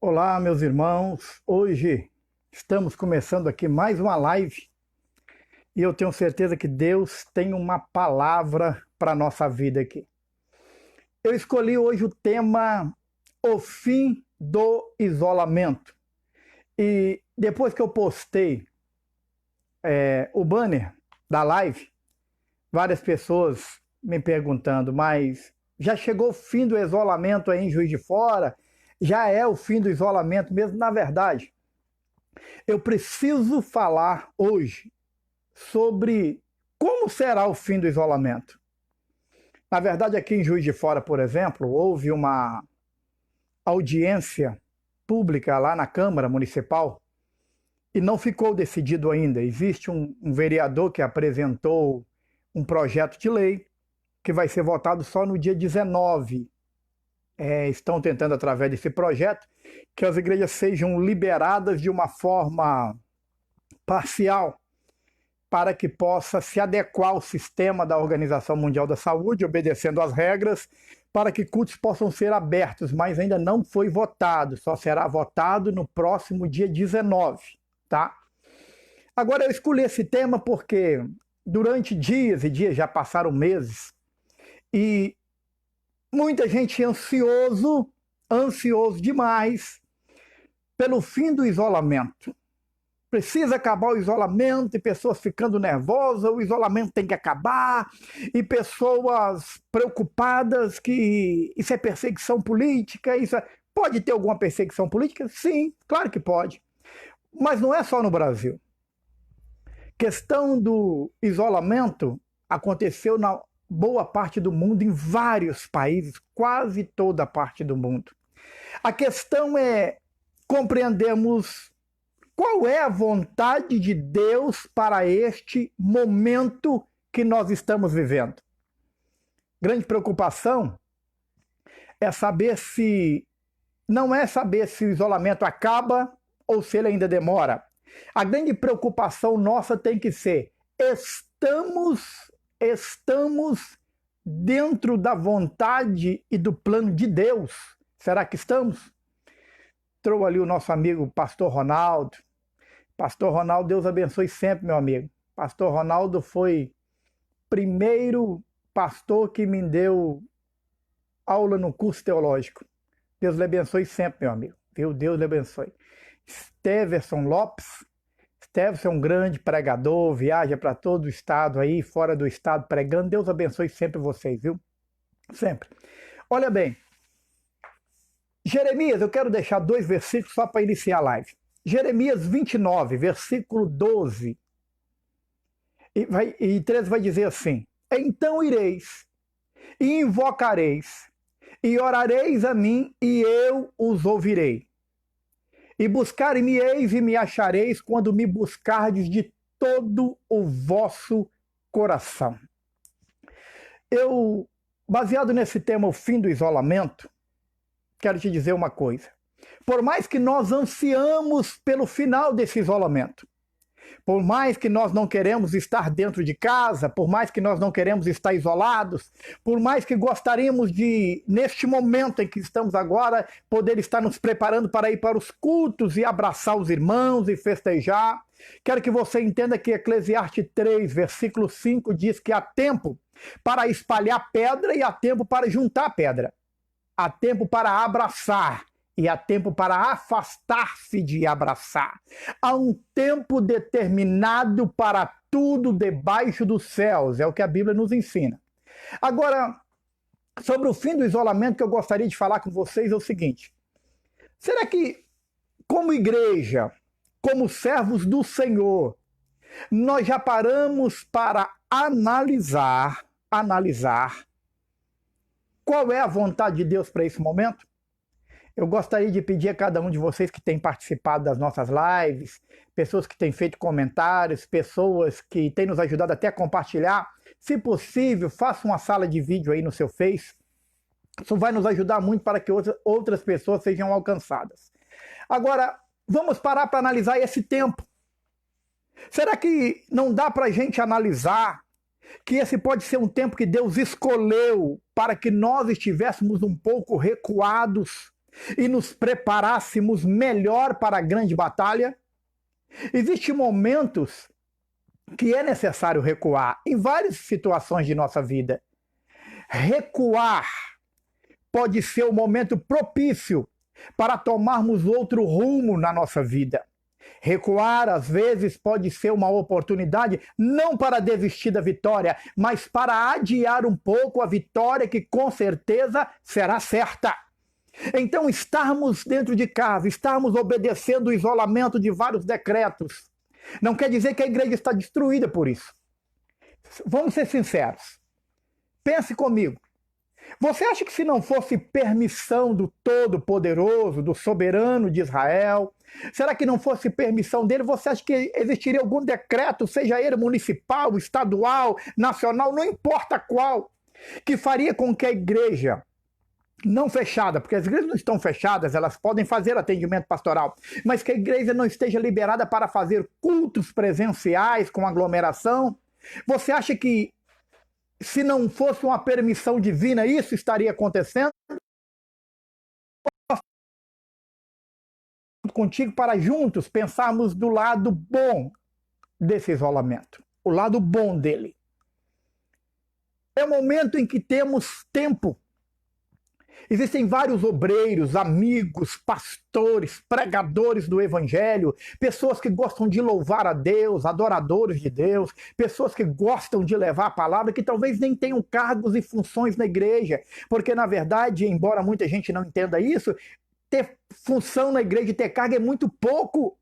Olá, meus irmãos. Hoje estamos começando aqui mais uma live e eu tenho certeza que Deus tem uma palavra para a nossa vida aqui. Eu escolhi hoje o tema O Fim do Isolamento. E depois que eu postei o banner da live, várias pessoas me perguntando, mas já chegou o fim do isolamento aí em Juiz de Fora? Já é o fim do isolamento mesmo? Na verdade, eu preciso falar hoje sobre como será o fim do isolamento. Na verdade, aqui em Juiz de Fora, por exemplo, houve uma audiência pública lá na Câmara Municipal e não ficou decidido ainda. Existe um vereador que apresentou um projeto de lei que vai ser votado só no dia 19. Estão tentando, através desse projeto, que as igrejas sejam liberadas de uma forma parcial para que possa se adequar ao sistema da Organização Mundial da Saúde, obedecendo às regras, para que cultos possam ser abertos, mas ainda não foi votado, só será votado no próximo dia 19, tá? Agora, eu escolhi esse tema porque durante dias e dias, já passaram meses, e muita gente ansioso demais pelo fim do isolamento. Precisa acabar o isolamento e pessoas ficando nervosas, o isolamento tem que acabar, e pessoas preocupadas que isso é perseguição política, Pode ter alguma perseguição política? Sim, claro que pode. Mas não é só no Brasil. Questão do isolamento aconteceu na boa parte do mundo, em vários países, quase toda a parte do mundo. A questão é compreendermos qual é a vontade de Deus para este momento que nós estamos vivendo. Grande preocupação não é saber se o isolamento acaba ou se ele ainda demora. A grande preocupação nossa tem que ser: estamos dentro da vontade e do plano de Deus? Será que estamos? Entrou ali o nosso amigo Pastor Ronaldo. Pastor Ronaldo, Deus abençoe sempre, meu amigo. Pastor Ronaldo foi o primeiro pastor que me deu aula no curso teológico. Deus lhe abençoe sempre, meu amigo. Viu? Deus lhe abençoe. Steverson Lopes. Steverson é um grande pregador, viaja para todo o estado aí, fora do estado pregando. Deus abençoe sempre vocês, viu? Sempre. Olha bem, Jeremias, eu quero deixar 2 versículos só para iniciar a live. Jeremias 29, versículo 12 e 13 vai dizer assim: então ireis e invocareis e orareis a mim e eu os ouvirei. E buscar-me-eis e me achareis quando me buscardes de todo o vosso coração. Baseado nesse tema, o fim do isolamento, quero te dizer uma coisa. Por mais que nós ansiamos pelo final desse isolamento, por mais que nós não queremos estar dentro de casa, por mais que nós não queremos estar isolados, por mais que gostaríamos de, neste momento em que estamos agora, poder estar nos preparando para ir para os cultos e abraçar os irmãos e festejar, quero que você entenda que Eclesiastes 3, versículo 5 diz que há tempo para espalhar pedra e há tempo para juntar pedra. Há tempo para abraçar e há tempo para afastar-se de abraçar. Há um tempo determinado para tudo debaixo dos céus, é o que a Bíblia nos ensina. Agora, sobre o fim do isolamento, que eu gostaria de falar com vocês é o seguinte: será que, como igreja, como servos do Senhor, nós já paramos para analisar qual é a vontade de Deus para esse momento? Eu gostaria de pedir a cada um de vocês que tem participado das nossas lives, pessoas que têm feito comentários, pessoas que têm nos ajudado até a compartilhar, se possível, faça uma sala de vídeo aí no seu Face. Isso vai nos ajudar muito para que outras pessoas sejam alcançadas. Agora, vamos parar para analisar esse tempo. Será que não dá para a gente analisar que esse pode ser um tempo que Deus escolheu para que nós estivéssemos um pouco recuados, e nos preparássemos melhor para a grande batalha? Existem momentos que é necessário recuar em várias situações de nossa vida. Recuar pode ser o momento propício para tomarmos outro rumo na nossa vida. Recuar, às vezes, pode ser uma oportunidade não para desistir da vitória, mas para adiar um pouco a vitória que com certeza será certa. Então, estarmos dentro de casa, estarmos obedecendo o isolamento de vários decretos, não quer dizer que a igreja está destruída por isso. Vamos ser sinceros. Pense comigo. Você acha que se não fosse permissão do Todo-Poderoso, do Soberano de Israel, será que não fosse permissão dele, você acha que existiria algum decreto, seja ele municipal, estadual, nacional, não importa qual, que faria com que a igreja não fechada, porque as igrejas não estão fechadas, elas podem fazer atendimento pastoral, mas que a igreja não esteja liberada para fazer cultos presenciais com aglomeração? Você acha que se não fosse uma permissão divina, isso estaria acontecendo? Contigo para juntos pensarmos do lado bom desse isolamento, o lado bom dele. É o momento em que temos tempo. Existem vários obreiros, amigos, pastores, pregadores do evangelho, pessoas que gostam de louvar a Deus, adoradores de Deus, pessoas que gostam de levar a palavra, que talvez nem tenham cargos e funções na igreja, porque na verdade, embora muita gente não entenda isso, ter função na igreja e ter cargo é muito pouco.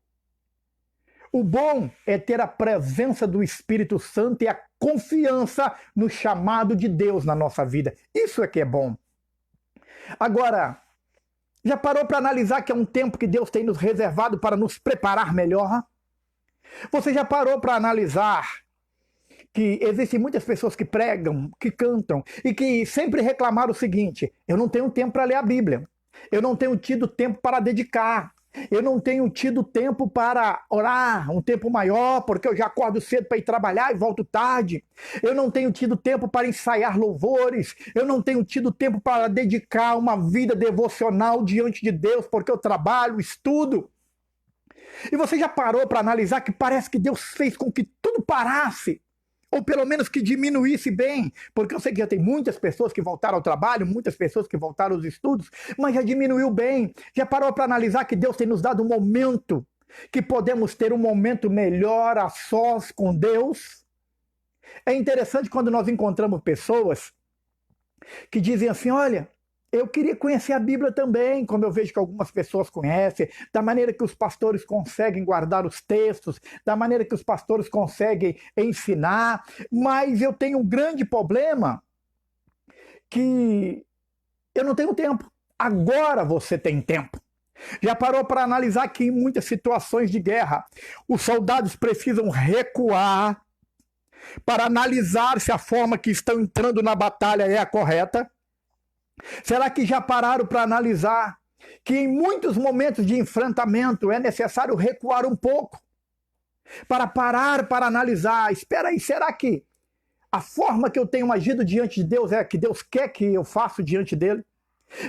O bom é ter a presença do Espírito Santo e a confiança no chamado de Deus na nossa vida. Isso é que é bom. Agora, já parou para analisar que é um tempo que Deus tem nos reservado para nos preparar melhor? Você já parou para analisar que existem muitas pessoas que pregam, que cantam e que sempre reclamaram o seguinte: eu não tenho tempo para ler a Bíblia, eu não tenho tido tempo para dedicar, eu não tenho tido tempo para orar, um tempo maior, porque eu já acordo cedo para ir trabalhar e volto tarde. Eu não tenho tido tempo para ensaiar louvores. Eu não tenho tido tempo para dedicar uma vida devocional diante de Deus, porque eu trabalho, estudo. E você já parou para analisar que parece que Deus fez com que tudo parasse? Ou pelo menos que diminuísse bem, porque eu sei que já tem muitas pessoas que voltaram ao trabalho, muitas pessoas que voltaram aos estudos, mas já diminuiu bem. Já parou para analisar que Deus tem nos dado um momento, que podemos ter um momento melhor a sós com Deus? É interessante quando nós encontramos pessoas que dizem assim: olha, eu queria conhecer a Bíblia também, como eu vejo que algumas pessoas conhecem, da maneira que os pastores conseguem guardar os textos, da maneira que os pastores conseguem ensinar, mas eu tenho um grande problema que eu não tenho tempo. Agora você tem tempo. Já parou para analisar que em muitas situações de guerra, os soldados precisam recuar para analisar se a forma que estão entrando na batalha é a correta? Será que já pararam para analisar que em muitos momentos de enfrentamento é necessário recuar um pouco para parar para analisar? Espera aí, será que a forma que eu tenho agido diante de Deus é a que Deus quer que eu faça diante dele?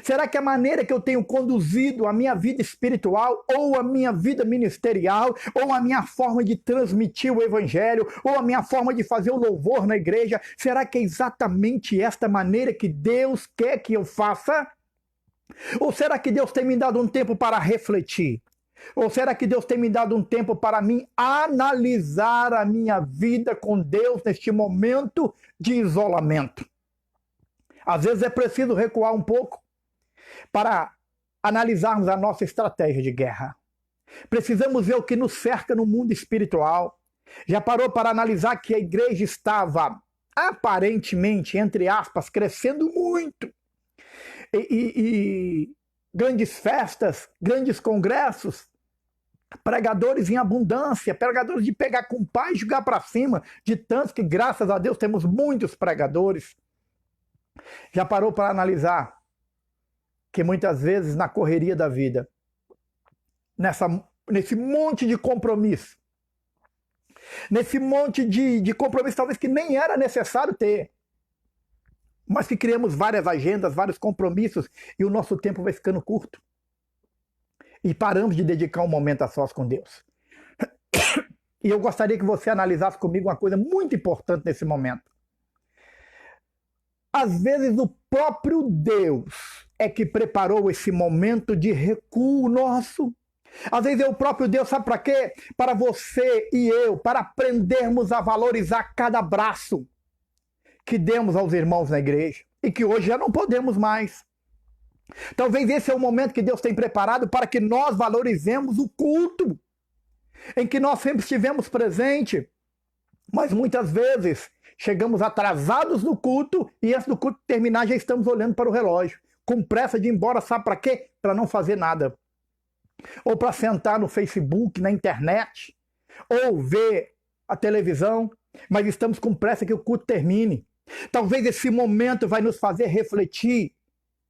Será que a maneira que eu tenho conduzido a minha vida espiritual, ou a minha vida ministerial, ou a minha forma de transmitir o evangelho, ou a minha forma de fazer o louvor na igreja, será que é exatamente esta maneira que Deus quer que eu faça? Ou será que Deus tem me dado um tempo para refletir? Ou será que Deus tem me dado um tempo para mim analisar a minha vida com Deus neste momento de isolamento? Às vezes é preciso recuar um pouco para analisarmos a nossa estratégia de guerra. Precisamos ver o que nos cerca no mundo espiritual. Já parou para analisar que a igreja estava, aparentemente, entre aspas, crescendo muito? E grandes festas, grandes congressos, pregadores em abundância, pregadores de pegar com o pai e jogar para cima, de tantos que, graças a Deus, temos muitos pregadores. Já parou para analisar que muitas vezes na correria da vida, nesse monte de compromisso, nesse monte de compromisso talvez que nem era necessário ter, mas que criamos várias agendas, vários compromissos e o nosso tempo vai ficando curto. e paramos de dedicar um momento a sós com Deus. E eu gostaria que você analisasse comigo uma coisa muito importante nesse momento. Às vezes o próprio Deus é que preparou esse momento de recuo nosso. Às vezes é o próprio Deus, sabe para quê? Para você e eu, para aprendermos a valorizar cada abraço que demos aos irmãos na igreja e que hoje já não podemos mais. Talvez esse é o momento que Deus tem preparado para que nós valorizemos o culto, em que nós sempre estivemos presentes, mas muitas vezes chegamos atrasados no culto e antes do culto terminar já estamos olhando para o relógio, com pressa de ir embora, sabe para quê? Para não fazer nada. Ou para sentar no Facebook, na internet, ou ver a televisão, mas estamos com pressa que o culto termine. Talvez esse momento vai nos fazer refletir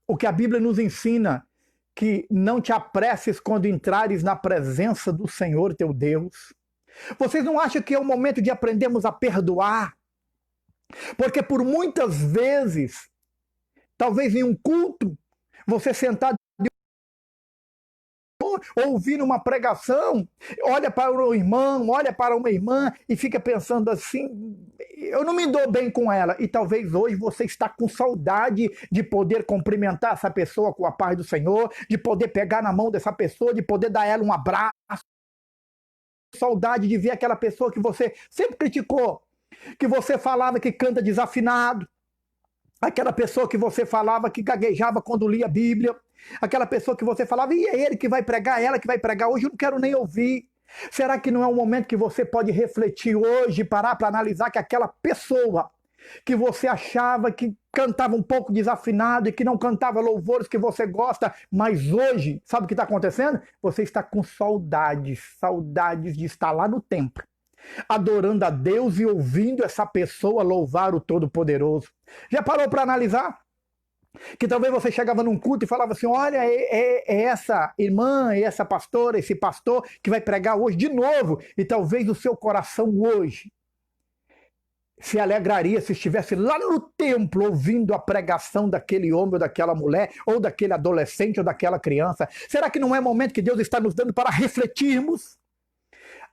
o que a Bíblia nos ensina, que não te apresses quando entrares na presença do Senhor teu Deus. Vocês não acham que é o momento de aprendermos a perdoar? Porque por muitas vezes, talvez em um culto, você sentado ouvindo uma pregação, olha para um irmão, olha para uma irmã e fica pensando assim, eu não me dou bem com ela. E talvez hoje você está com saudade de poder cumprimentar essa pessoa com a paz do Senhor, de poder pegar na mão dessa pessoa, de poder dar a ela um abraço. Saudade de ver aquela pessoa que você sempre criticou, que você falava que canta desafinado, aquela pessoa que você falava que gaguejava quando lia a Bíblia, aquela pessoa que você falava, e é ele que vai pregar, ela que vai pregar, hoje eu não quero nem ouvir. Será que não é um momento que você pode refletir hoje, parar para analisar que aquela pessoa que você achava que cantava um pouco desafinado e que não cantava louvores que você gosta, mas hoje, sabe o que está acontecendo? Você está com saudades de estar lá no templo, adorando a Deus e ouvindo essa pessoa louvar o Todo-Poderoso. Já parou para analisar? Que talvez você chegava num culto e falava assim, olha, é essa irmã, é essa pastora, esse pastor que vai pregar hoje de novo. E talvez o seu coração hoje se alegraria se estivesse lá no templo ouvindo a pregação daquele homem ou daquela mulher, ou daquele adolescente ou daquela criança. Será que não é momento que Deus está nos dando para refletirmos?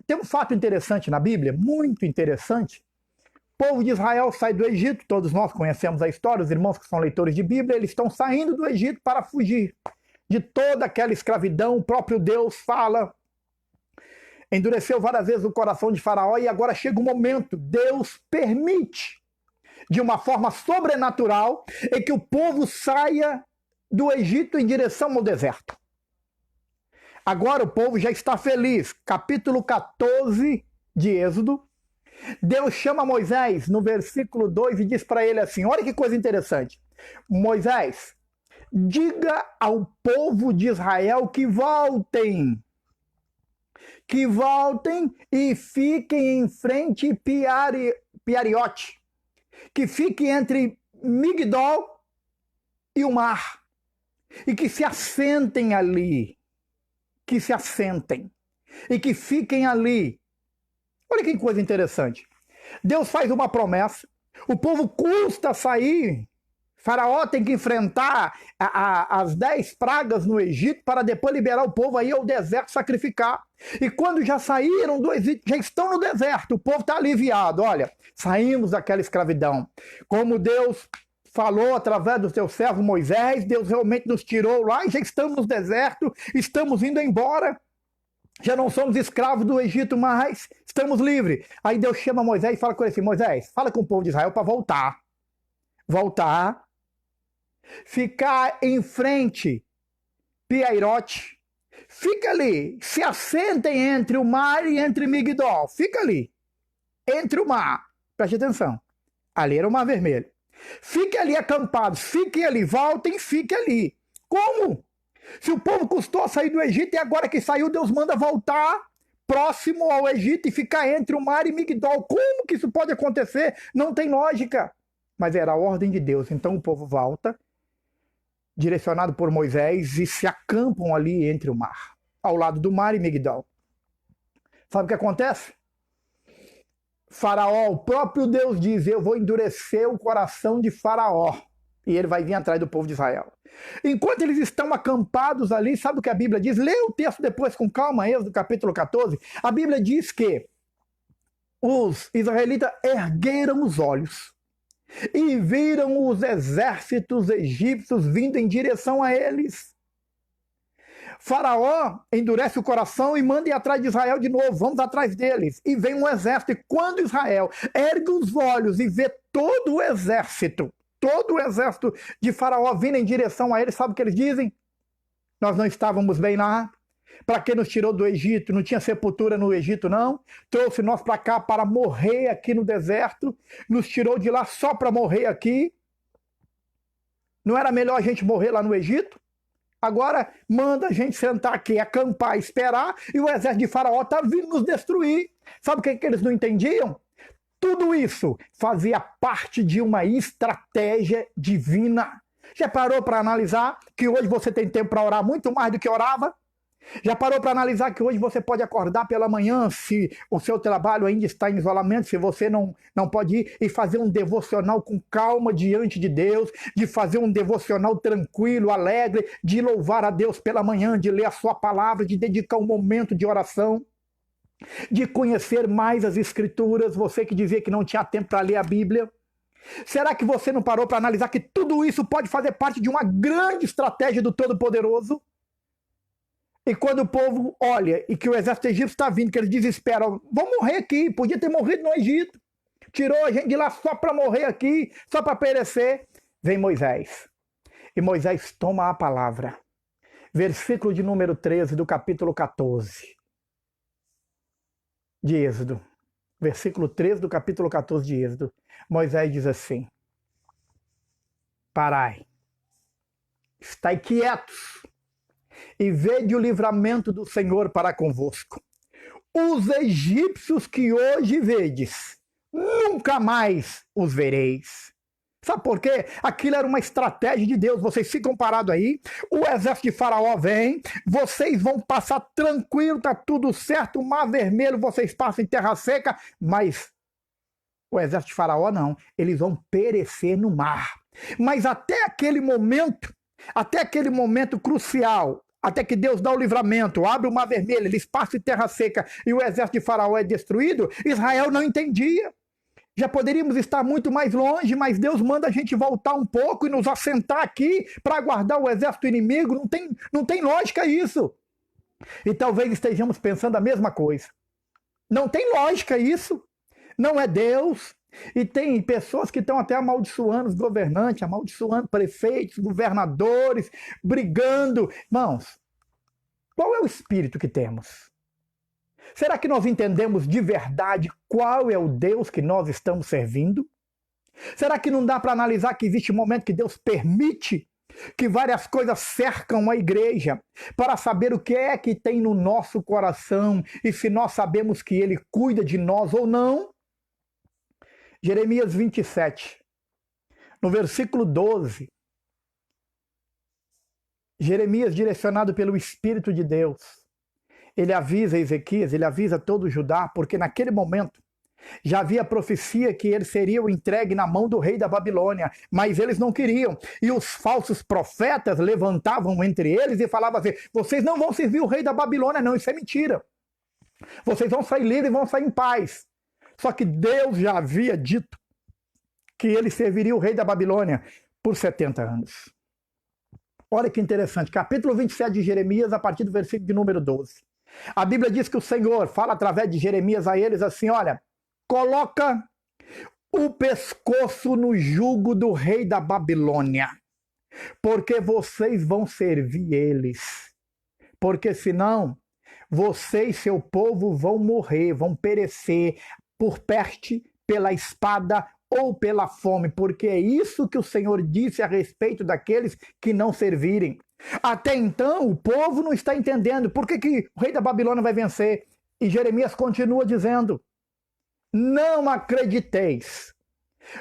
Tem um fato interessante na Bíblia, muito interessante. O povo de Israel sai do Egito, todos nós conhecemos a história, os irmãos que são leitores de Bíblia, eles estão saindo do Egito para fugir de toda aquela escravidão. O próprio Deus fala, endureceu várias vezes o coração de Faraó e agora chega um momento, Deus permite, de uma forma sobrenatural, em que o povo saia do Egito em direção ao deserto. Agora o povo já está feliz. Capítulo 14 de Êxodo, Deus chama Moisés no versículo 2 e diz para ele assim, olha que coisa interessante. Moisés, diga ao povo de Israel que voltem e fiquem em frente Piariote, que fiquem entre Migdol e o mar, e que se assentem ali, e que fiquem ali. Olha que coisa interessante. Deus faz uma promessa, o povo custa sair, Faraó tem que enfrentar as 10 pragas no Egito para depois liberar o povo aí ao deserto sacrificar. E quando já saíram do Egito, já estão no deserto, o povo está aliviado. Olha, saímos daquela escravidão. Como Deus falou através do seu servo Moisés, Deus realmente nos tirou lá e já estamos no deserto, estamos indo embora. Já não somos escravos do Egito mais, estamos livres. Aí Deus chama Moisés e fala com ele assim, Moisés, fala com o povo de Israel para voltar, ficar em frente, Piairote, fica ali, se assentem entre o mar e entre Migdol, fica ali, entre o mar, preste atenção, ali era o Mar Vermelho. Fique ali acampados, fiquem ali, voltem, fiquem ali. Como? Se o povo custou a sair do Egito e agora que saiu, Deus manda voltar próximo ao Egito e ficar entre o mar e Migdol. Como que isso pode acontecer? Não tem lógica. Mas era a ordem de Deus. Então o povo volta, direcionado por Moisés, e se acampam ali entre o mar, ao lado do mar e Migdol. Sabe o que acontece? Faraó, o próprio Deus diz, eu vou endurecer o coração de Faraó. E ele vai vir atrás do povo de Israel. Enquanto eles estão acampados ali, sabe o que a Bíblia diz? Lê o texto depois com calma, Êxodo capítulo 14. A Bíblia diz que os israelitas ergueram os olhos e viram os exércitos egípcios vindo em direção a eles. Faraó endurece o coração e manda ir atrás de Israel de novo. Vamos atrás deles. E vem um exército. E quando Israel ergue os olhos e vê todo o exército de Faraó vindo em direção a eles, sabe o que eles dizem? Nós não estávamos bem lá. Para que nos tirou do Egito? Não tinha sepultura no Egito, não. Trouxe nós para cá para morrer aqui no deserto. Nos tirou de lá só para morrer aqui. Não era melhor a gente morrer lá no Egito? Agora manda a gente sentar aqui, acampar, esperar, e o exército de Faraó está vindo nos destruir. Sabe o que eles não entendiam? Tudo isso fazia parte de uma estratégia divina. Já parou para analisar que hoje você tem tempo para orar muito mais do que orava? Já parou para analisar que hoje você pode acordar pela manhã, se o seu trabalho ainda está em isolamento, se você não pode ir, e fazer um devocional com calma diante de Deus, de fazer um devocional tranquilo, alegre, de louvar a Deus pela manhã, de ler a sua palavra, de dedicar um momento de oração, de conhecer mais as Escrituras, você que dizia que não tinha tempo para ler a Bíblia. Será que você não parou para analisar que tudo isso pode fazer parte de uma grande estratégia do Todo-Poderoso? E quando o povo olha e que o exército egípcio está vindo, que eles desesperam, vão morrer aqui, podia ter morrido no Egito. Tirou a gente de lá só para morrer aqui, só para perecer. Vem Moisés. E Moisés toma a palavra. Versículo de número 13 do capítulo 14 de Êxodo. Versículo 13 do capítulo 14 de Êxodo. Moisés diz assim: parai, estai quietos, e vede o livramento do Senhor para convosco. Os egípcios que hoje vedes, nunca mais os vereis. Sabe por quê? Aquilo era uma estratégia de Deus. Vocês ficam parados aí, o exército de Faraó vem, vocês vão passar tranquilo, tá tudo certo, o mar vermelho, vocês passam em terra seca, mas o exército de Faraó não, eles vão perecer no mar. Mas até aquele momento crucial, até que Deus dá o livramento, abre o mar vermelho, eles passam em terra seca e o exército de Faraó é destruído, Israel não entendia. Já poderíamos estar muito mais longe, mas Deus manda a gente voltar um pouco e nos assentar aqui para aguardar o exército inimigo. Não tem lógica isso. E talvez estejamos pensando a mesma coisa. Não tem lógica isso. Não é Deus. E tem pessoas que estão até amaldiçoando os governantes, amaldiçoando prefeitos, governadores, brigando. Irmãos, qual é o espírito que temos? Será que nós entendemos de verdade qual é o Deus que nós estamos servindo? Será que não dá para analisar que existe um momento que Deus permite que várias coisas cercam a igreja para saber o que é que tem no nosso coração e se nós sabemos que Ele cuida de nós ou não? Jeremias 27, no versículo 12, Jeremias, direcionado pelo Espírito de Deus, ele avisa Ezequias, ele avisa todo o Judá, porque naquele momento já havia profecia que eles seriam entregues na mão do rei da Babilônia, mas eles não queriam. E os falsos profetas levantavam entre eles e falavam assim: vocês não vão servir o rei da Babilônia, não, isso é mentira. Vocês vão sair livres e vão sair em paz. Só que Deus já havia dito que ele serviria o rei da Babilônia por 70 anos. Olha que interessante, capítulo 27 de Jeremias, a partir do versículo de número 12. A Bíblia diz que o Senhor fala através de Jeremias a eles assim: olha, coloca o pescoço no jugo do rei da Babilônia, porque vocês vão servir eles. Porque senão, você e seu povo vão morrer, vão perecer por peste, pela espada ou pela fome, porque é isso que o Senhor disse a respeito daqueles que não servirem. Até então, o povo não está entendendo por que o rei da Babilônia vai vencer. E Jeremias continua dizendo: não acrediteis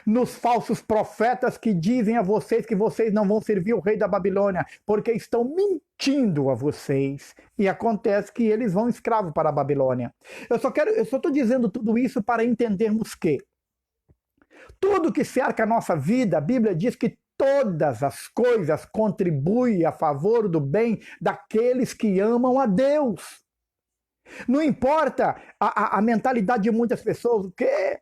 nos falsos profetas que dizem a vocês que vocês não vão servir o rei da Babilônia, porque estão mentindo a vocês. E acontece que eles vão escravos para a Babilônia. Eu só estou dizendo tudo isso para entendermos que tudo que cerca a nossa vida, a Bíblia diz que todas as coisas contribuem a favor do bem daqueles que amam a Deus. Não importa a mentalidade de muitas pessoas, o que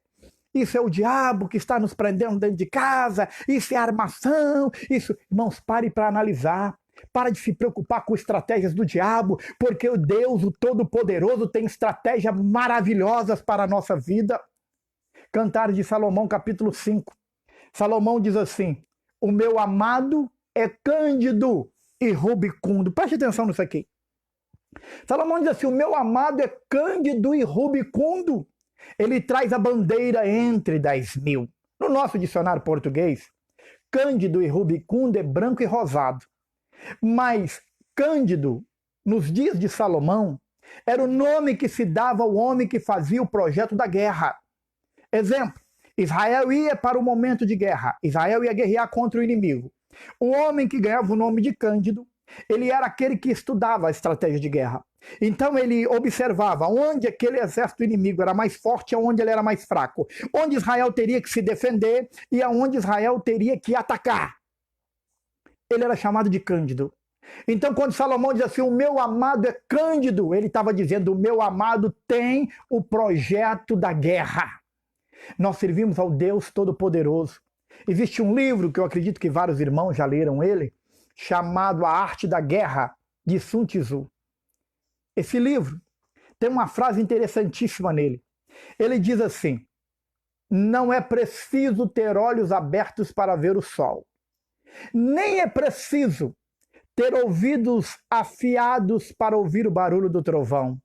isso é o diabo que está nos prendendo dentro de casa, isso é armação, isso... Irmãos, pare para analisar. Para de se preocupar com estratégias do diabo, porque o Deus, o Todo-Poderoso, tem estratégias maravilhosas para a nossa vida. Cantares de Salomão, capítulo 5. Salomão diz assim: o meu amado é cândido e rubicundo. Preste atenção nisso aqui. Salomão diz assim: o meu amado é cândido e rubicundo. Ele traz a bandeira entre 10.000. No nosso dicionário português, cândido e rubicundo é branco e rosado. Mas Cândido, nos dias de Salomão, era o nome que se dava ao homem que fazia o projeto da guerra. Exemplo: Israel ia para o momento de guerra. Israel ia guerrear contra o inimigo. O homem que ganhava o nome de Cândido, ele era aquele que estudava a estratégia de guerra. Então ele observava onde aquele exército inimigo era mais forte e onde ele era mais fraco. Onde Israel teria que se defender e aonde Israel teria que atacar. Ele era chamado de Cândido. Então, quando Salomão diz assim: o meu amado é cândido, ele estava dizendo: o meu amado tem o projeto da guerra. Nós servimos ao Deus Todo-Poderoso. Existe um livro que eu acredito que vários irmãos já leram ele, chamado A Arte da Guerra, de Sun Tzu. Esse livro tem uma frase interessantíssima nele. Ele diz assim: não é preciso ter olhos abertos para ver o sol. Nem é preciso ter ouvidos afiados para ouvir o barulho do trovão.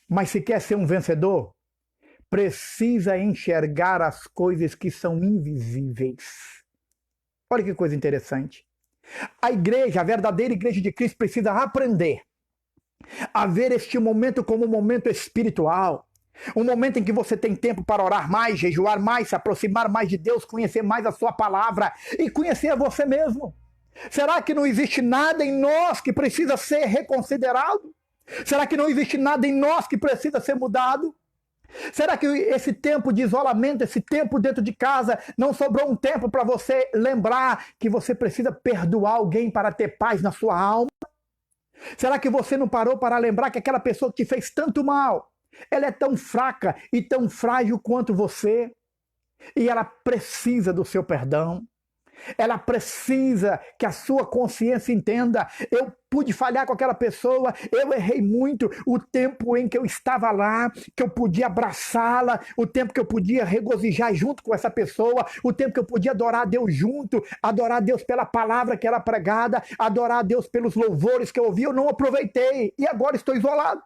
Mas se quer ser um vencedor, precisa enxergar as coisas que são invisíveis. Olha que coisa interessante. A igreja, a verdadeira igreja de Cristo, precisa aprender a ver este momento como um momento espiritual. Um momento em que você tem tempo para orar mais, jejuar mais, se aproximar mais de Deus, conhecer mais a sua palavra e conhecer a você mesmo. Será que não existe nada em nós que precisa ser reconsiderado? Será que não existe nada em nós que precisa ser mudado? Será que esse tempo de isolamento, esse tempo dentro de casa, não sobrou um tempo para você lembrar que você precisa perdoar alguém para ter paz na sua alma? Será que você não parou para lembrar que aquela pessoa que te fez tanto mal, ela é tão fraca e tão frágil quanto você, e ela precisa do seu perdão? Ela precisa que a sua consciência entenda: eu pude falhar com aquela pessoa, eu errei muito. O tempo em que eu estava lá, que eu podia abraçá-la, o tempo que eu podia regozijar junto com essa pessoa, o tempo que eu podia adorar a Deus junto, adorar a Deus pela palavra que era pregada, adorar a Deus pelos louvores que eu ouvi, eu não aproveitei. E agora estou isolado.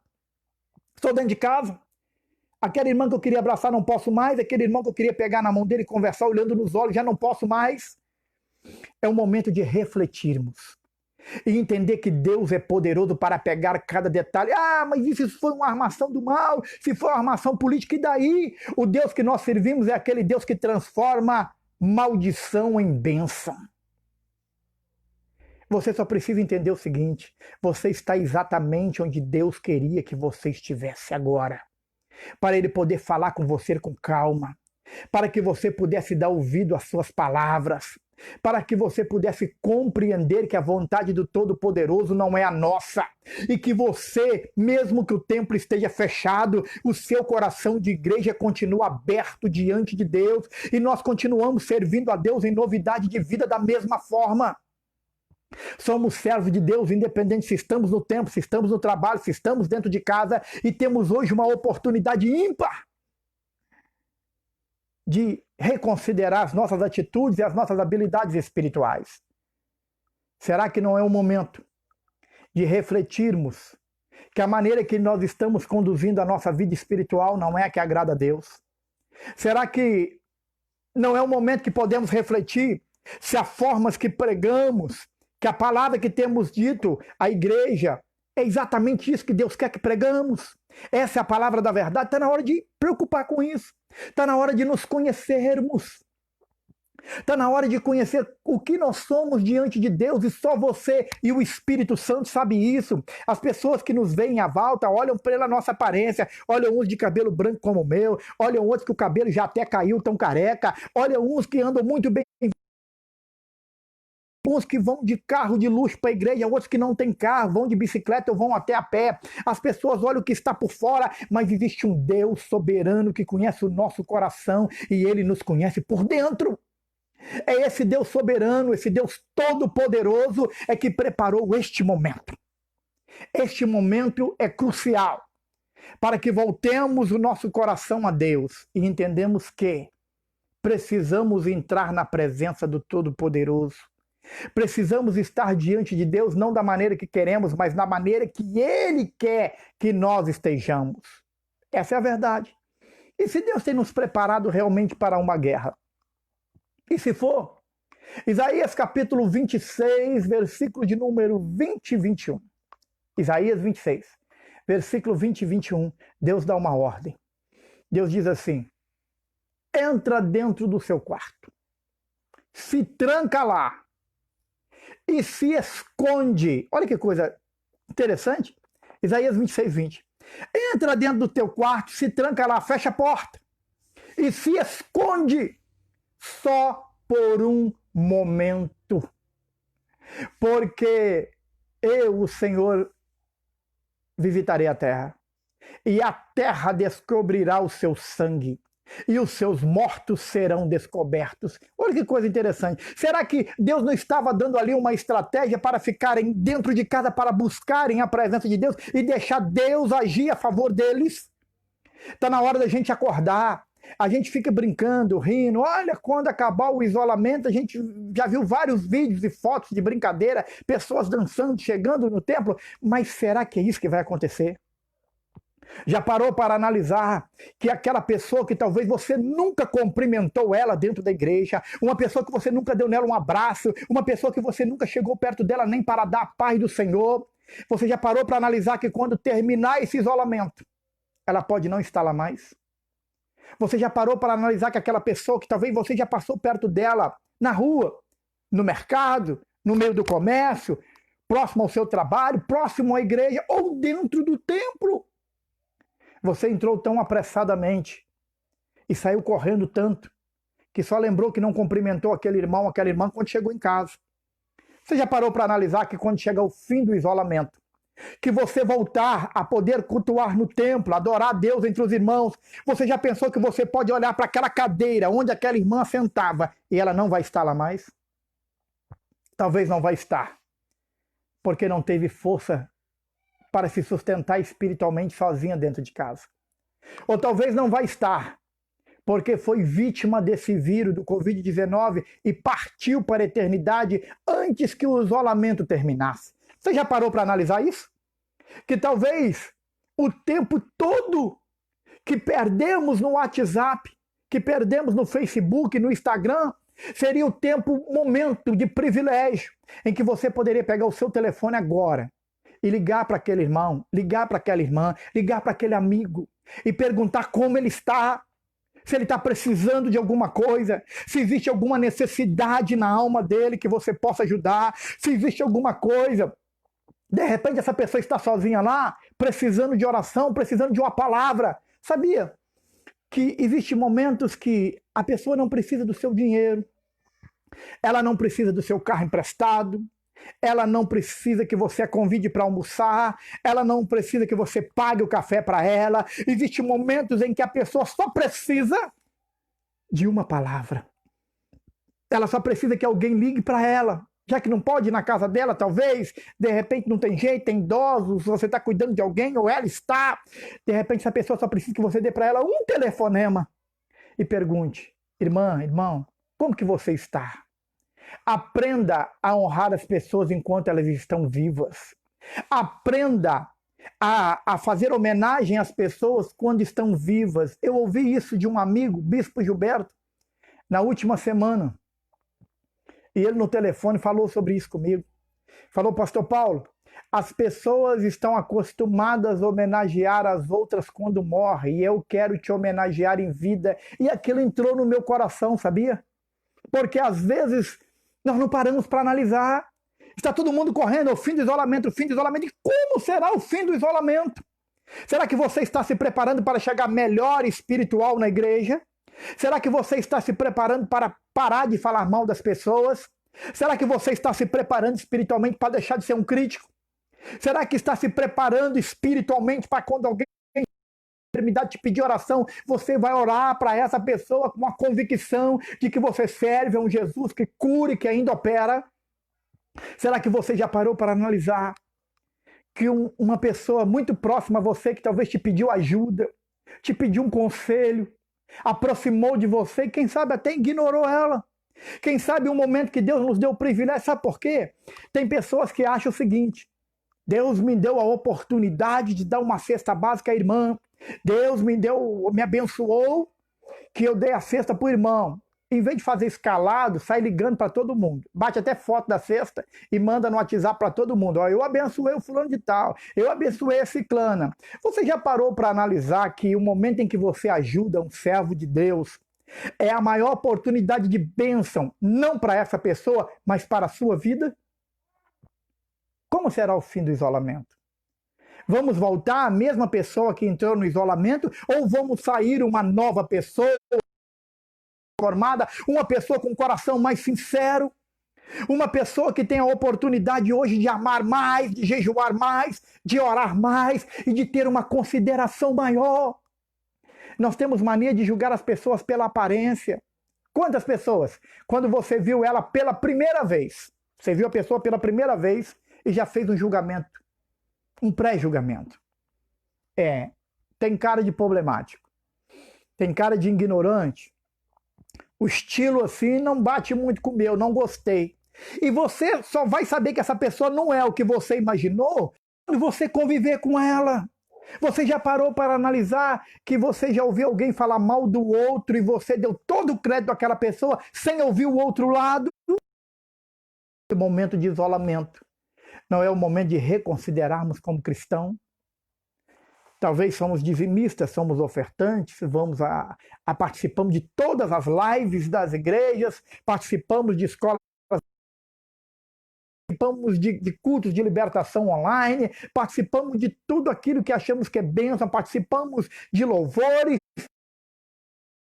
Estou dentro de casa. Aquele irmão que eu queria abraçar não posso mais, aquele irmão que eu queria pegar na mão dele e conversar olhando nos olhos já não posso mais. É um momento de refletirmos e entender que Deus é poderoso para pegar cada detalhe. Ah, mas isso foi uma armação do mal, se foi uma armação política, e daí? O Deus que nós servimos é aquele Deus que transforma maldição em bênção. Você só precisa entender o seguinte: você está exatamente onde Deus queria que você estivesse agora, para Ele poder falar com você com calma, para que você pudesse dar ouvido às suas palavras, para que você pudesse compreender que a vontade do Todo-Poderoso não é a nossa, e que você, mesmo que o templo esteja fechado, o seu coração de igreja continua aberto diante de Deus, e nós continuamos servindo a Deus em novidade de vida da mesma forma. Somos servos de Deus, independente se estamos no templo, se estamos no trabalho, se estamos dentro de casa, e temos hoje uma oportunidade ímpar de reconsiderar as nossas atitudes e as nossas habilidades espirituais. Será que não é o momento de refletirmos que a maneira que nós estamos conduzindo a nossa vida espiritual não é a que agrada a Deus? Será que não é o momento que podemos refletir se as formas que pregamos, que a palavra que temos dito à igreja, é exatamente isso que Deus quer que pregamos? Essa é a palavra da verdade. Está na hora de preocupar com isso. Está na hora de nos conhecermos. Está na hora de conhecer o que nós somos diante de Deus, e só você e o Espírito Santo sabem isso. As pessoas que nos veem à volta olham pela nossa aparência, olham uns de cabelo branco como o meu, olham outros que o cabelo já até caiu, tão careca, olham uns que andam muito bem uns que vão de carro de luxo para a igreja, outros que não têm carro, vão de bicicleta ou vão até a pé. As pessoas olham o que está por fora, mas existe um Deus soberano que conhece o nosso coração e Ele nos conhece por dentro. É esse Deus soberano, esse Deus todo-poderoso é que preparou este momento. Este momento é crucial para que voltemos o nosso coração a Deus e entendemos que precisamos entrar na presença do Todo-Poderoso. Precisamos estar diante de Deus não da maneira que queremos, mas da maneira que Ele quer que nós estejamos. Essa é a verdade. E se Deus tem nos preparado realmente para uma guerra? E se for? Isaías capítulo 26, versículo de número 20 e 21. Isaías 26, versículo 20 e 21. Deus dá uma ordem. Deus diz assim: entra dentro do seu quarto, se tranca lá e se esconde. Olha que coisa interessante. Isaías 26, 20. Entra dentro do teu quarto, se tranca lá, fecha a porta e se esconde só por um momento. Porque eu, o Senhor, visitarei a terra e a terra descobrirá o seu sangue e os seus mortos serão descobertos. Olha que coisa interessante. Será que Deus não estava dando ali uma estratégia para ficarem dentro de casa, para buscarem a presença de Deus e deixar Deus agir a favor deles? Está na hora da gente acordar. A gente fica brincando, rindo. Olha, quando acabar o isolamento, a gente já viu vários vídeos e fotos de brincadeira, pessoas dançando, chegando no templo. Mas será que é isso que vai acontecer? Já parou para analisar que aquela pessoa que talvez você nunca cumprimentou ela dentro da igreja, uma pessoa que você nunca deu nela um abraço, uma pessoa que você nunca chegou perto dela nem para dar a paz do Senhor, você já parou para analisar que quando terminar esse isolamento, ela pode não estar lá mais? Você já parou para analisar que aquela pessoa que talvez você já passou perto dela na rua, no mercado, no meio do comércio, próximo ao seu trabalho, próximo à igreja ou dentro do templo, você entrou tão apressadamente e saiu correndo tanto que só lembrou que não cumprimentou aquele irmão, aquela irmã quando chegou em casa. Você já parou para analisar que quando chega o fim do isolamento, que você voltar a poder cultuar no templo, adorar a Deus entre os irmãos, você já pensou que você pode olhar para aquela cadeira onde aquela irmã sentava e ela não vai estar lá mais? Talvez não vai estar, porque não teve força para se sustentar espiritualmente sozinha dentro de casa. Ou talvez não vai estar, porque foi vítima desse vírus do Covid-19 e partiu para a eternidade antes que o isolamento terminasse. Você já parou para analisar isso? Que talvez o tempo todo que perdemos no WhatsApp, que perdemos no Facebook, no Instagram, seria o momento de privilégio em que você poderia pegar o seu telefone agora e ligar para aquele irmão, ligar para aquela irmã, ligar para aquele amigo e perguntar como ele está, se ele está precisando de alguma coisa, se existe alguma necessidade na alma dele que você possa ajudar, se existe alguma coisa. De repente essa pessoa está sozinha lá, precisando de oração, precisando de uma palavra. Sabia que existem momentos que a pessoa não precisa do seu dinheiro, ela não precisa do seu carro emprestado, ela não precisa que você a convide para almoçar, ela não precisa que você pague o café para ela. Existem momentos em que a pessoa só precisa de uma palavra. Ela só precisa que alguém ligue para ela. Já que não pode ir na casa dela, talvez, de repente não tem jeito, tem idosos, você está cuidando de alguém ou ela está. De repente essa pessoa só precisa que você dê para ela um telefonema e pergunte: irmã, irmão, como que você está? Aprenda a honrar as pessoas enquanto elas estão vivas. Aprenda a fazer homenagem às pessoas quando estão vivas. Eu ouvi isso de um amigo, Bispo Gilberto, na última semana. E ele no telefone falou sobre isso comigo. Falou: pastor Paulo, as pessoas estão acostumadas a homenagear as outras quando morrem, e eu quero te homenagear em vida. E aquilo entrou no meu coração, sabia? Porque às vezes nós não paramos para analisar. Está todo mundo correndo ao fim do isolamento, o fim do isolamento. E como será o fim do isolamento? Será que você está se preparando para chegar melhor espiritual na igreja? Será que você está se preparando para parar de falar mal das pessoas? Será que você está se preparando espiritualmente para deixar de ser um crítico? Será que está se preparando espiritualmente para quando alguém enfermidade te pedir oração, você vai orar para essa pessoa com uma convicção de que você serve a um Jesus que cura e que ainda opera? Será que você já parou para analisar que uma pessoa muito próxima a você, que talvez te pediu ajuda, te pediu um conselho, aproximou de você e quem sabe até ignorou ela? Quem sabe um momento que Deus nos deu o privilégio, sabe por quê? Tem pessoas que acham o seguinte: Deus me deu a oportunidade de dar uma cesta básica à irmã. Deus me abençoou que eu dei a cesta para o irmão. Em vez de fazer escalado, sai ligando para todo mundo. Bate até foto da cesta e manda no WhatsApp para todo mundo. Ó, eu abençoei o fulano de tal, eu abençoei a ciclana. Você já parou para analisar que o momento em que você ajuda um servo de Deus é a maior oportunidade de bênção, não para essa pessoa, mas para a sua vida? Como será o fim do isolamento? Vamos voltar à mesma pessoa que entrou no isolamento ou vamos sair uma nova pessoa formada, uma pessoa com um coração mais sincero, uma pessoa que tem a oportunidade hoje de amar mais, de jejuar mais, de orar mais e de ter uma consideração maior? Nós temos mania de julgar as pessoas pela aparência. Quantas pessoas? Quando você viu ela pela primeira vez, você viu a pessoa pela primeira vez e já fez um julgamento, um pré-julgamento. Tem cara de problemático, tem cara de ignorante, o estilo assim não bate muito com o meu, não gostei. E você só vai saber que essa pessoa não é o que você imaginou quando você conviver com ela. Você já parou para analisar que você já ouviu alguém falar mal do outro e você deu todo o crédito àquela pessoa sem ouvir o outro lado? O momento de isolamento não é o momento de reconsiderarmos como cristão? Talvez somos dizimistas, somos ofertantes, participamos de todas as lives das igrejas, participamos de escolas, participamos de cultos de libertação online, participamos de tudo aquilo que achamos que é bênção, participamos de louvores. É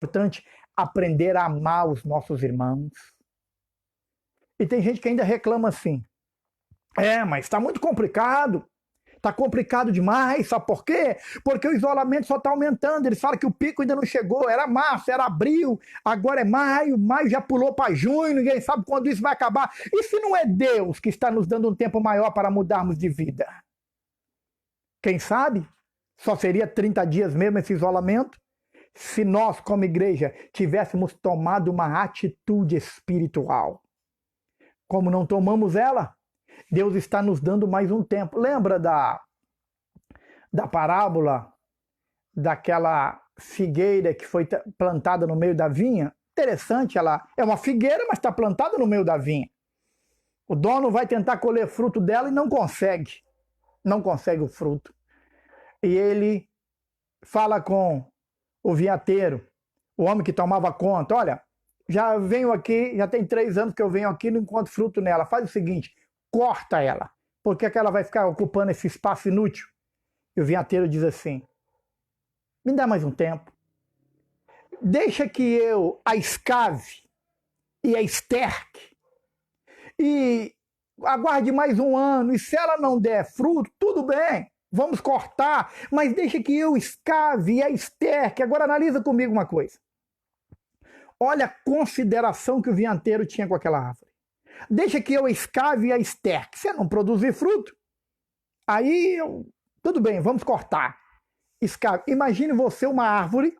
importante aprender a amar os nossos irmãos. E tem gente que ainda reclama assim: mas está muito complicado. Está complicado demais, sabe por quê? Porque o isolamento só está aumentando. Eles falam que o pico ainda não chegou, era março, era abril, agora é maio, maio já pulou para junho, ninguém sabe quando isso vai acabar. E se não é Deus que está nos dando um tempo maior para mudarmos de vida? Quem sabe? Só seria 30 dias mesmo esse isolamento? Se nós, como igreja, tivéssemos tomado uma atitude espiritual. Como não tomamos ela, Deus está nos dando mais um tempo. Lembra da parábola daquela figueira que foi plantada no meio da vinha? Interessante, ela é uma figueira, mas está plantada no meio da vinha. O dono vai tentar colher fruto dela e não consegue. Não consegue o fruto. E ele fala com o vinhateiro, o homem que tomava conta: olha, já venho aqui, já tem 3 anos que eu venho aqui e não encontro fruto nela. Faz o seguinte: corta ela, porque é que ela vai ficar ocupando esse espaço inútil? E o vinhateiro diz assim: me dá mais um tempo, deixa que eu a escave e a esterque e aguarde mais um ano, e se ela não der fruto, tudo bem, vamos cortar, mas deixa que eu escave e a esterque. Agora analisa comigo uma coisa, olha a consideração que o vinhateiro tinha com aquela árvore. Deixa que eu escave e a esterque. Se não produzir fruto, aí tudo bem, vamos cortar. Escave. Imagine você uma árvore,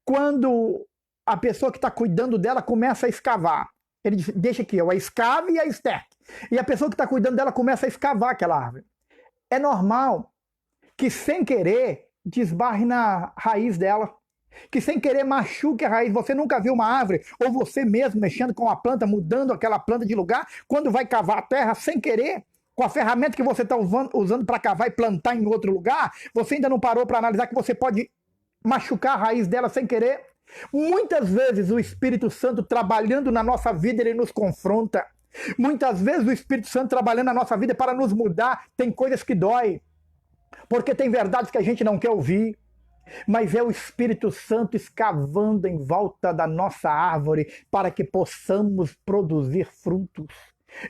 quando a pessoa que está cuidando dela começa a escavar. Ele diz: deixa que eu a escave e a esterque. E a pessoa que está cuidando dela começa a escavar aquela árvore. É normal que, sem querer, desbarre na raiz dela. Que sem querer machuque a raiz. Você nunca viu uma árvore, ou você mesmo mexendo com a planta, mudando aquela planta de lugar, quando vai cavar a terra sem querer, com a ferramenta que você está usando para cavar e plantar em outro lugar, você ainda não parou para analisar que você pode machucar a raiz dela sem querer? Muitas vezes o Espírito Santo trabalhando na nossa vida, ele nos confronta. Muitas vezes o Espírito Santo trabalhando na nossa vida para nos mudar. Tem coisas que dói, porque tem verdades que a gente não quer ouvir. mas é o Espírito Santo escavando em volta da nossa árvore para que possamos produzir frutos.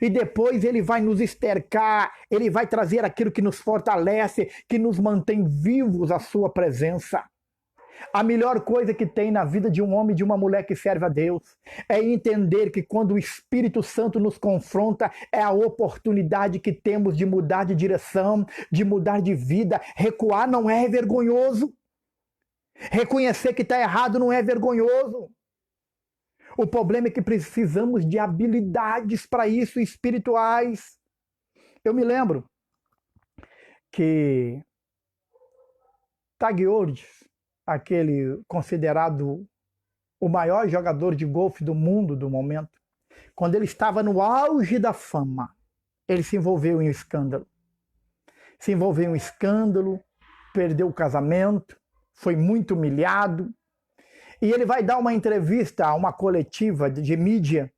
E depois ele vai nos estercar, ele vai trazer aquilo que nos fortalece, que nos mantém vivos à sua presença. A melhor coisa que tem na vida de um homem e de uma mulher que serve a Deus é entender que quando o Espírito Santo nos confronta, é a oportunidade que temos de mudar de direção, de mudar de vida. Recuar não é vergonhoso. Reconhecer que está errado não é vergonhoso. O problema é que precisamos de habilidades para isso, espirituais. Eu me lembro que Tiger Woods, aquele considerado o maior jogador de golfe do mundo do momento, quando ele estava no auge da fama, ele se envolveu em um escândalo. Se envolveu em um escândalo, perdeu o casamento, foi muito humilhado. E ele vai dar uma entrevista a uma coletiva de mídia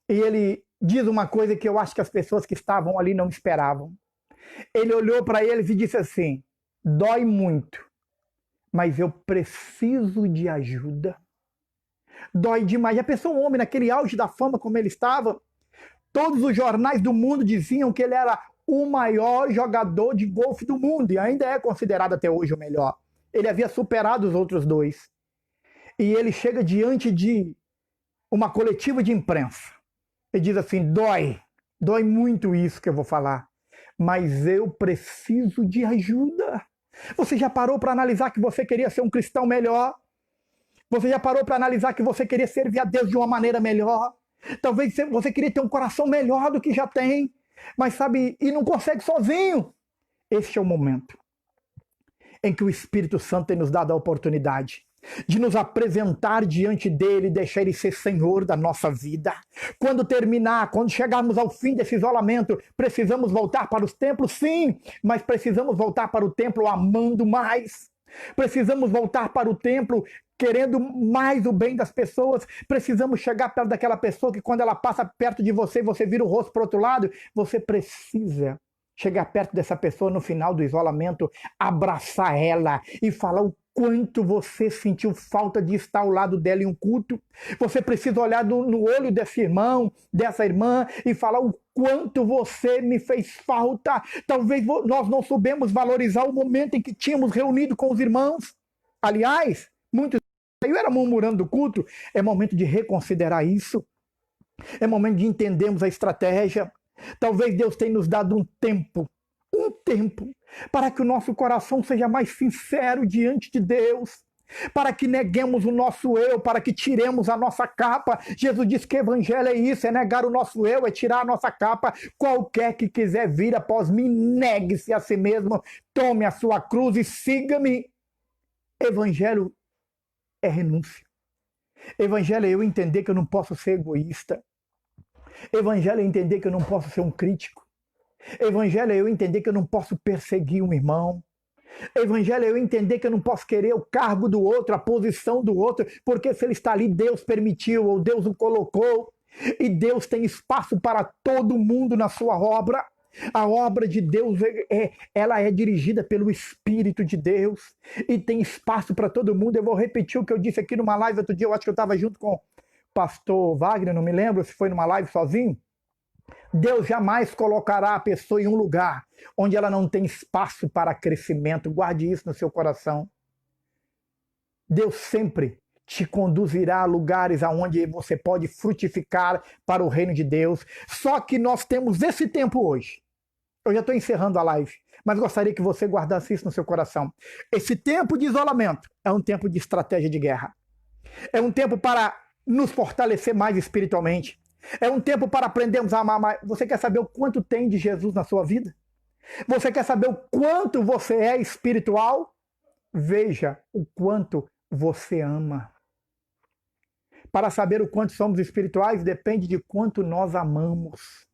e ele diz uma coisa que eu acho que as pessoas que estavam ali não esperavam. Ele olhou para eles e disse assim: dói muito, mas eu preciso de ajuda. Dói demais. Já pensou um homem naquele auge da fama como ele estava? Todos os jornais do mundo diziam que ele era o maior jogador de golfe do mundo e ainda é considerado até hoje o melhor. Ele havia superado os outros dois. E ele chega diante de uma coletiva de imprensa e diz assim: dói muito isso que eu vou falar, mas eu preciso de ajuda. Você já parou para analisar que você queria ser um cristão melhor? Você já parou para analisar que você queria servir a Deus de uma maneira melhor? Talvez você queria ter um coração melhor do que já tem, mas sabe, e não consegue sozinho. Este é o momento em que o Espírito Santo tem nos dado a oportunidade de nos apresentar diante dele e deixar ele ser Senhor da nossa vida. Quando terminar, quando chegarmos ao fim desse isolamento, precisamos voltar para os templos? Sim, mas precisamos voltar para o templo amando mais. Precisamos voltar para o templo querendo mais o bem das pessoas. Precisamos chegar perto daquela pessoa que quando ela passa perto de você, você vira o rosto para o outro lado. Você precisa chegar perto dessa pessoa no final do isolamento, abraçar ela e falar o quanto você sentiu falta de estar ao lado dela em um culto. Você precisa olhar no olho desse irmão, dessa irmã e falar o quanto você me fez falta. Talvez nós não soubemos valorizar o momento em que tínhamos reunido com os irmãos. Aliás, muitos eu era murmurando do culto. É momento de reconsiderar isso. É momento de entendermos a estratégia. Talvez Deus tenha nos dado um tempo para que o nosso coração seja mais sincero diante de Deus, para que neguemos o nosso eu, para que tiremos a nossa capa. Jesus disse que evangelho é isso, é negar o nosso eu, é tirar a nossa capa. Qualquer que quiser vir após mim, negue-se a si mesmo, tome a sua cruz e siga-me. Evangelho é renúncia. Evangelho é eu entender que eu não posso ser egoísta. Evangelho é entender que eu não posso ser um crítico. Evangelho é eu entender que eu não posso perseguir um irmão. Evangelho é eu entender que eu não posso querer o cargo do outro, a posição do outro, porque se ele está ali, Deus permitiu ou Deus o colocou. E Deus tem espaço para todo mundo na sua obra. A obra de Deus ela é dirigida pelo Espírito de Deus e tem espaço para todo mundo. Eu vou repetir o que eu disse aqui numa live outro dia. Eu acho que eu estava junto com o pastor Wagner, não me lembro se foi numa live sozinho. Deus jamais colocará a pessoa em um lugar onde ela não tem espaço para crescimento. Guarde isso no seu coração. Deus sempre te conduzirá a lugares aonde você pode frutificar para o reino de Deus. Só que nós temos esse tempo hoje. Eu já estou encerrando a live, mas gostaria que você guardasse isso no seu coração. Esse tempo de isolamento é um tempo de estratégia de guerra. É um tempo para nos fortalecer mais espiritualmente. É um tempo para aprendermos a amar mais. Você quer saber o quanto tem de Jesus na sua vida? Você quer saber o quanto você é espiritual? Veja o quanto você ama. Para saber o quanto somos espirituais, depende de quanto nós amamos.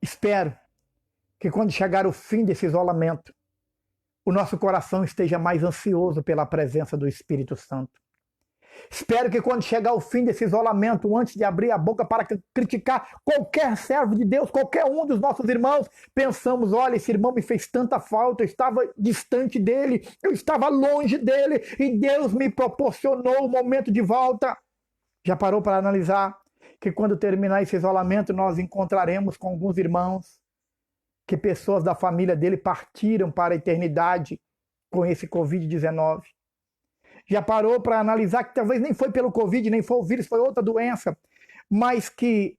Espero que quando chegar o fim desse isolamento, o nosso coração esteja mais ansioso pela presença do Espírito Santo. Espero que quando chegar o fim desse isolamento, antes de abrir a boca para criticar qualquer servo de Deus, qualquer um dos nossos irmãos, pensamos, olha, esse irmão me fez tanta falta, eu estava distante dele, eu estava longe dele, e Deus me proporcionou o momento de volta. Já parou para analisar que quando terminar esse isolamento, nós encontraremos com alguns irmãos que pessoas da família dele partiram para a eternidade com esse Covid-19? Já parou para analisar que talvez nem foi pelo Covid, nem foi o vírus, foi outra doença, mas que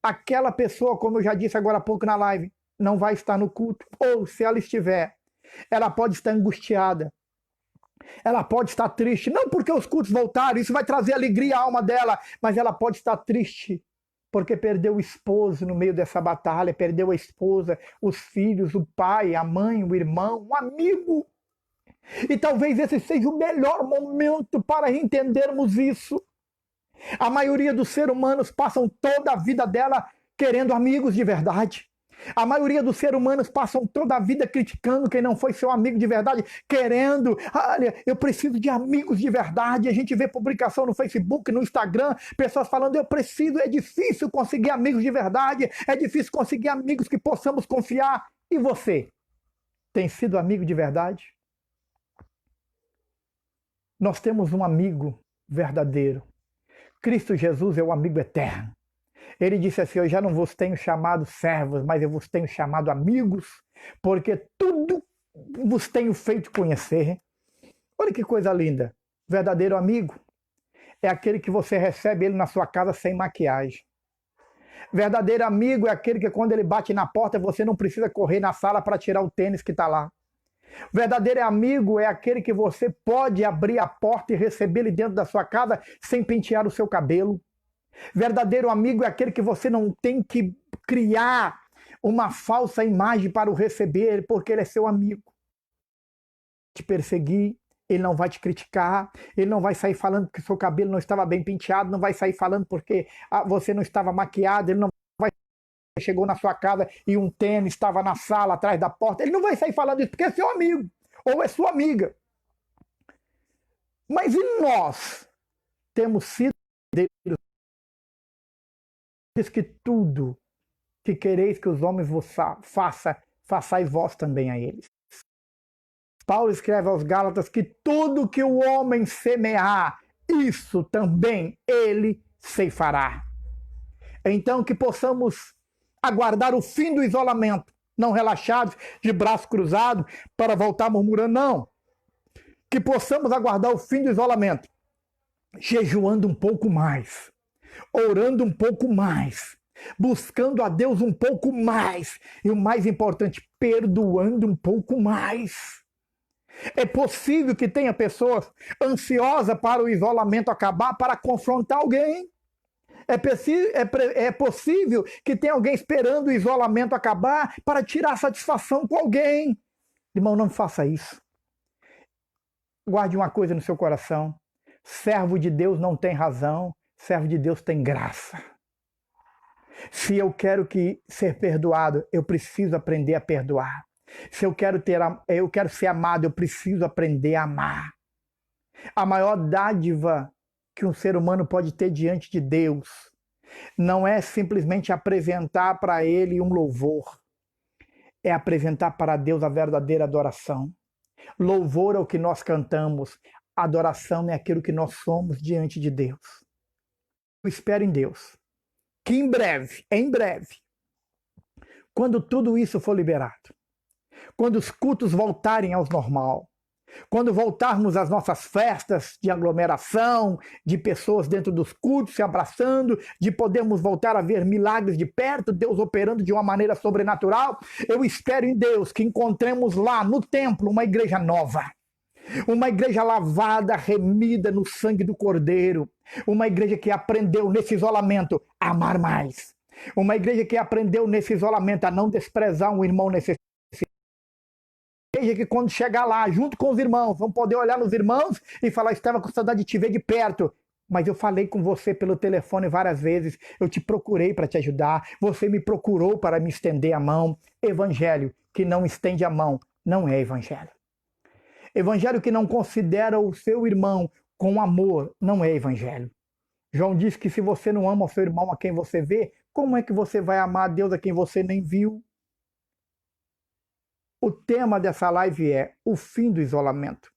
aquela pessoa, como eu já disse agora há pouco na live, não vai estar no culto, ou se ela estiver, ela pode estar angustiada, ela pode estar triste, não porque os cultos voltaram, isso vai trazer alegria à alma dela, mas ela pode estar triste porque perdeu o esposo no meio dessa batalha, perdeu a esposa, os filhos, o pai, a mãe, o irmão, um amigo. E talvez esse seja o melhor momento para entendermos isso. A maioria dos seres humanos passam toda a vida dela querendo amigos de verdade. A maioria dos seres humanos passam toda a vida criticando quem não foi seu amigo de verdade, querendo, olha, eu preciso de amigos de verdade. A gente vê publicação no Facebook, no Instagram, pessoas falando, eu preciso, é difícil conseguir amigos de verdade, é difícil conseguir amigos que possamos confiar. E você, tem sido amigo de verdade? Nós temos um amigo verdadeiro. Cristo Jesus é o amigo eterno. Ele disse assim, eu já não vos tenho chamado servos, mas eu vos tenho chamado amigos, porque tudo vos tenho feito conhecer. Olha que coisa linda. Verdadeiro amigo é aquele que você recebe ele na sua casa sem maquiagem. Verdadeiro amigo é aquele que quando ele bate na porta, você não precisa correr na sala para tirar o tênis que está lá. Verdadeiro amigo é aquele que você pode abrir a porta e receber ele dentro da sua casa sem pentear o seu cabelo. Verdadeiro amigo é aquele que você não tem que criar uma falsa imagem para o receber, porque ele é seu amigo. Te perseguir, ele não vai te criticar, ele não vai sair falando que seu cabelo não estava bem penteado, não vai sair falando porque você não estava maquiado, ele não vai chegou na sua casa e um tênis estava na sala atrás da porta, ele não vai sair falando isso porque é seu amigo ou é sua amiga. Mas e nós temos sido diz que tudo que quereis que os homens vos façais vós também a eles. Paulo escreve aos Gálatas que tudo que o homem semear, isso também ele ceifará. Então que possamos aguardar o fim do isolamento, não relaxados, de braço cruzado, para voltar murmurando, não. Que possamos aguardar o fim do isolamento, jejuando um pouco mais, orando um pouco mais, buscando a Deus um pouco mais e o mais importante, perdoando um pouco mais. É possível que tenha pessoas ansiosas para o isolamento acabar para confrontar alguém. É possível que tenha alguém esperando o isolamento acabar para tirar satisfação com alguém. Irmão, não faça isso. Guarde uma coisa no seu coração. Servo de Deus não tem razão. Servo de Deus tem graça. Se eu quero ser perdoado, eu preciso aprender a perdoar. Se eu quero ser amado, eu preciso aprender a amar. A maior dádiva que um ser humano pode ter diante de Deus não é simplesmente apresentar para Ele um louvor. É apresentar para Deus a verdadeira adoração. Louvor é o que nós cantamos. Adoração é aquilo que nós somos diante de Deus. Eu espero em Deus que em breve, quando tudo isso for liberado, quando os cultos voltarem ao normal, quando voltarmos às nossas festas de aglomeração, de pessoas dentro dos cultos se abraçando, de podermos voltar a ver milagres de perto, Deus operando de uma maneira sobrenatural, eu espero em Deus que encontremos lá no templo uma igreja nova. Uma igreja lavada, remida no sangue do Cordeiro. Uma igreja que aprendeu nesse isolamento a amar mais. Uma igreja que aprendeu nesse isolamento a não desprezar um irmão necessitado. Uma igreja que quando chegar lá, junto com os irmãos, vão poder olhar nos irmãos e falar, estava com saudade de te ver de perto. Mas eu falei com você pelo telefone várias vezes, eu te procurei para te ajudar, você me procurou para me estender a mão. Evangelho que não estende a mão não é evangelho. Evangelho que não considera o seu irmão com amor não é evangelho. João diz que se você não ama o seu irmão a quem você vê, como é que você vai amar a Deus a quem você nem viu? O tema dessa live é o fim do isolamento.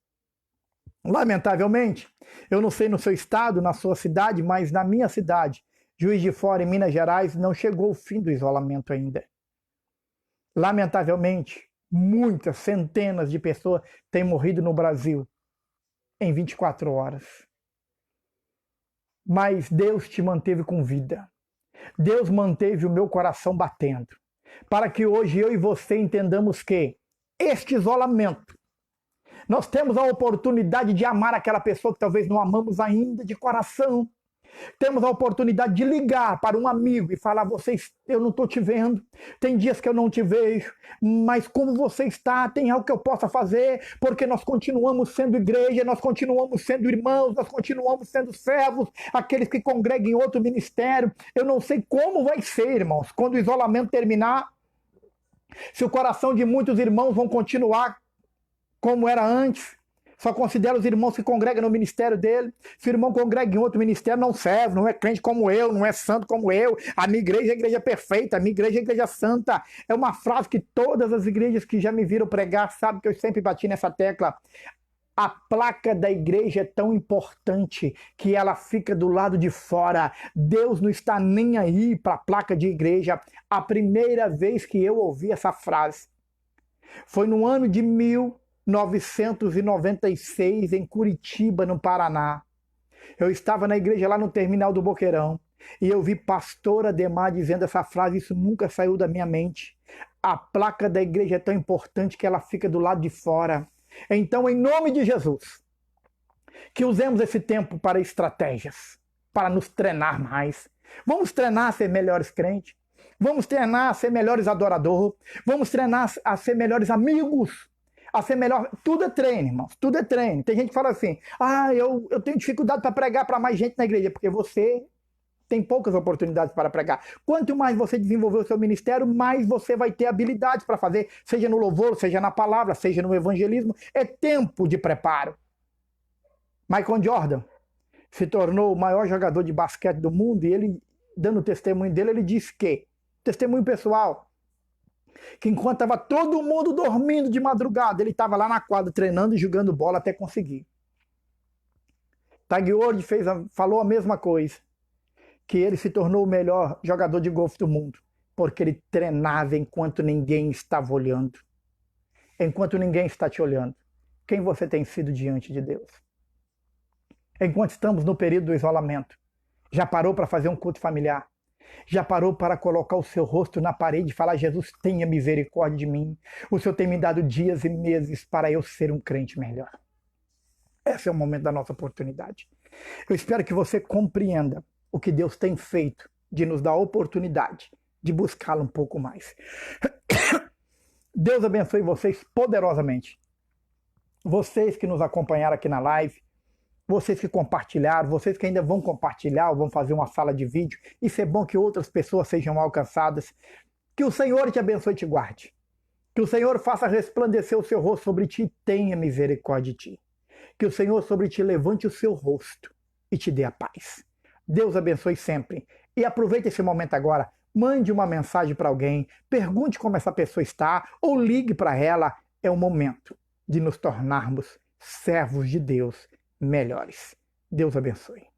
Lamentavelmente, eu não sei no seu estado, na sua cidade, mas na minha cidade, Juiz de Fora, em Minas Gerais, não chegou o fim do isolamento ainda. Lamentavelmente, muitas, centenas de pessoas têm morrido no Brasil em 24 horas. Mas Deus te manteve com vida. Deus manteve o meu coração batendo. Para que hoje eu e você entendamos que este isolamento, nós temos a oportunidade de amar aquela pessoa que talvez não amamos ainda de coração. Temos a oportunidade de ligar para um amigo e falar: eu não estou te vendo, tem dias que eu não te vejo, mas como você está, tem algo que eu possa fazer, porque nós continuamos sendo igreja, nós continuamos sendo irmãos, nós continuamos sendo servos, aqueles que congregam em outro ministério. Eu não sei como vai ser, irmãos, quando o isolamento terminar, se o coração de muitos irmãos vão continuar como era antes. Só considera os irmãos que congregam no ministério dele. Se o irmão congrega em outro ministério, não serve, não é crente como eu, não é santo como eu. A minha igreja é a igreja perfeita, a minha igreja é a igreja santa. É uma frase que todas as igrejas que já me viram pregar sabem que eu sempre bati nessa tecla. A placa da igreja é tão importante que ela fica do lado de fora. Deus não está nem aí para a placa de igreja. A primeira vez que eu ouvi essa frase foi no ano de 1996, em Curitiba, no Paraná. Eu estava na igreja lá no terminal do Boqueirão e eu vi pastor Ademar dizendo essa frase. Isso nunca saiu da minha mente. A placa da igreja é tão importante que ela fica do lado de fora. Então, em nome de Jesus, que usemos esse tempo para estratégias, para nos treinar mais. Vamos treinar a ser melhores crentes, vamos treinar a ser melhores adoradores, vamos treinar a ser melhores amigos, a ser melhor. Tudo é treino, irmãos, tudo é treino. Tem gente que fala assim: eu tenho dificuldade para pregar para mais gente na igreja, porque você tem poucas oportunidades para pregar. Quanto mais você desenvolver o seu ministério, mais você vai ter habilidades para fazer, seja no louvor, seja na palavra, seja no evangelismo. É tempo de preparo. Michael Jordan se tornou o maior jogador de basquete do mundo, e ele, dando o testemunho dele, ele disse que, testemunho pessoal, que enquanto estava todo mundo dormindo de madrugada, ele estava lá na quadra treinando e jogando bola até conseguir. Tiger Woods falou a mesma coisa, que ele se tornou o melhor jogador de golfe do mundo, porque ele treinava enquanto ninguém estava olhando. Enquanto ninguém está te olhando, quem você tem sido diante de Deus? Enquanto estamos no período do isolamento, já parou para fazer um culto familiar? Já parou para colocar o seu rosto na parede e falar: Jesus, tenha misericórdia de mim. O Senhor tem me dado dias e meses para eu ser um crente melhor. Esse é o momento da nossa oportunidade. Eu espero que você compreenda o que Deus tem feito de nos dar a oportunidade de buscá-lo um pouco mais. Deus abençoe vocês poderosamente. Vocês que nos acompanharam aqui na live, vocês que compartilharam, vocês que ainda vão compartilhar ou vão fazer uma sala de vídeo. Isso é bom que outras pessoas sejam alcançadas. Que o Senhor te abençoe e te guarde. Que o Senhor faça resplandecer o seu rosto sobre ti e tenha misericórdia de ti. Que o Senhor sobre ti levante o seu rosto e te dê a paz. Deus abençoe sempre. E aproveite esse momento agora. Mande uma mensagem para alguém. Pergunte como essa pessoa está ou ligue para ela. É o momento de nos tornarmos servos de Deus melhores. Deus abençoe.